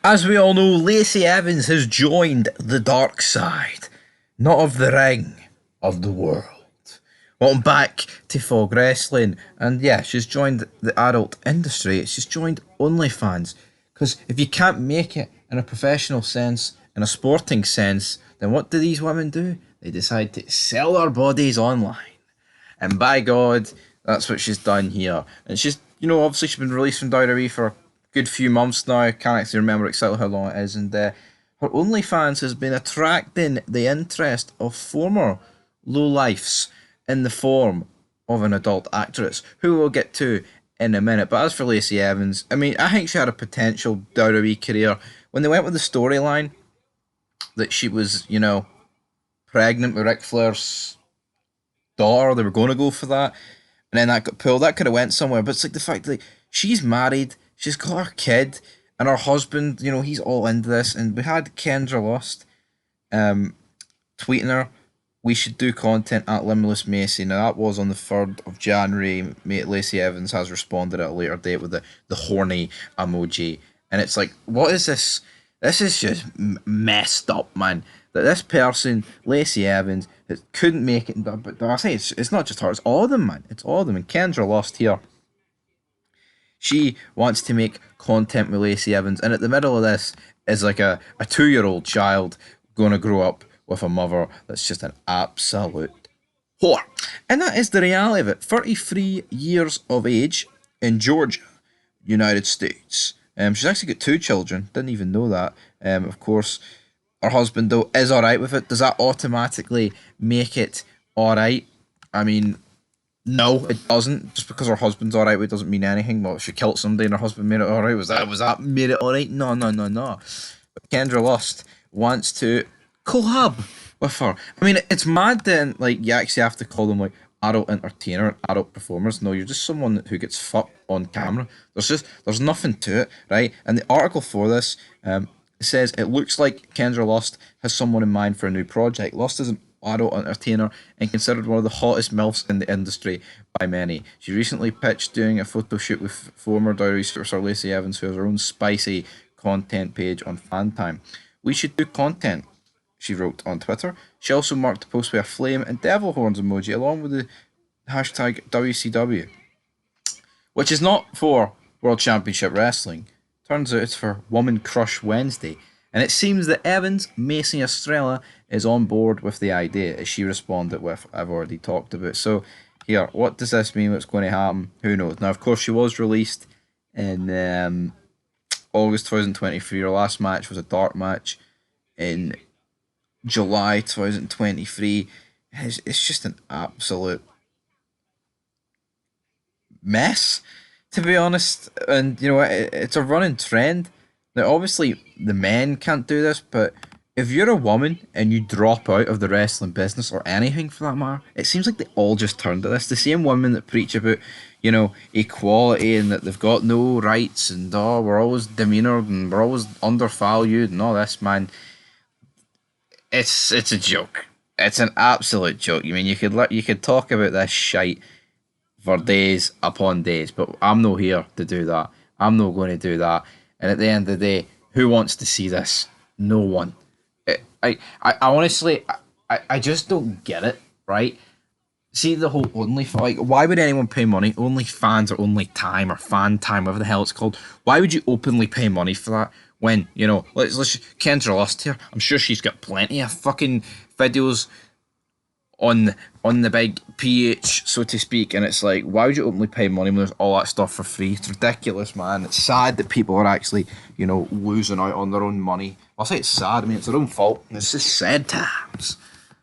As we all know, Lacey Evans has joined the dark side. Not of the ring, of the world. Welcome back to Fog Wrestling. And yeah, she's joined the adult industry. She's joined OnlyFans. Because if you can't make it in a professional sense, in a sporting sense, then what do these women do? They decide to sell their bodies online. And by God, that's what she's done here. And she's, obviously she's been released from WWE for a good few months now. Can't actually remember exactly how long it is. And her OnlyFans has been attracting the interest of former lowlifes in the form of an adult actress, who we'll get to in a minute. But as for Lacey Evans, I mean, I think she had a potential WWE career. When they went with the storyline that she was, pregnant with Ric Flair's daughter, they were going to go for that, and then that got pulled. That could have went somewhere, but it's like the fact that she's married, she's got her kid, and her husband, he's all into this. And we had Kendra Lust tweeting her, "We should do content at Limitless Macy." Now that was on the 3rd of January. Mate Lacey Evans has responded at a later date with the horny emoji, and it's like, what is this? This is just messed up, man. That this person, Lacey Evans, couldn't make it. But I say it's not just her, it's all of them, man. It's all of them. And Kendra Lust here, she wants to make content with Lacey Evans, and at the middle of this is like a 2-year-old child going to grow up with a mother that's just an absolute whore. And that is the reality of it. 33 years of age in Georgia, United States. She's actually got 2 children. Didn't even know that. Of course, her husband, though, is alright with it. Does that automatically make it alright? I mean, no, it doesn't. Just because her husband's alright with it doesn't mean anything. Well, if she killed somebody and her husband made it alright, was that made it alright? No. But Kendra Lust wants to collab with her. I mean, it's mad then, like, you actually have to call them like adult entertainer and adult performers. No, you're just someone who gets fucked on camera. There's nothing to it, right? And the article for this says it looks like Kendra Lust has someone in mind for a new project. Lust is an adult entertainer and considered one of the hottest MILFs in the industry by many. She recently pitched doing a photo shoot with former WWE superstar Lacey Evans, who has her own spicy content page on Fantime. "We should do content," she wrote on Twitter. She also marked the post with a flame and devil horns emoji along with the hashtag WCW, which is not for World Championship Wrestling. Turns out it's for Woman Crush Wednesday. And it seems that Evans, Macy Estrella, is on board with the idea, as she responded with, "I've already talked about." So here, what does this mean? What's going to happen? Who knows? Now, of course, she was released in August 2023. Her last match was a dark match in July 2023. It's just an absolute mess, to be honest. And it's a running trend. Now, obviously, the men can't do this, but if you're a woman and you drop out of the wrestling business, or anything for that matter, it seems like they all just turn to this. The same women that preach about, equality and that they've got no rights and we're always demeanored and we're always undervalued and all this, man. It's a joke. It's an absolute joke. I mean, you could talk about this shite for days upon days, but I'm not here to do that. I'm not going to do that. And at the end of the day, who wants to see this? No one. I honestly, I just don't get it, right? See the whole why would anyone pay money? OnlyFans or OnlyTime or Fan Time, whatever the hell it's called. Why would you openly pay money for that? When, let's Kendra Lust here. I'm sure she's got plenty of fucking videos on the big PH, so to speak, and it's like, why would you openly pay money when there's all that stuff for free? It's ridiculous, man. It's sad that people are actually, losing out on their own money. I'll say it's sad. I mean, it's their own fault. It's just sad times.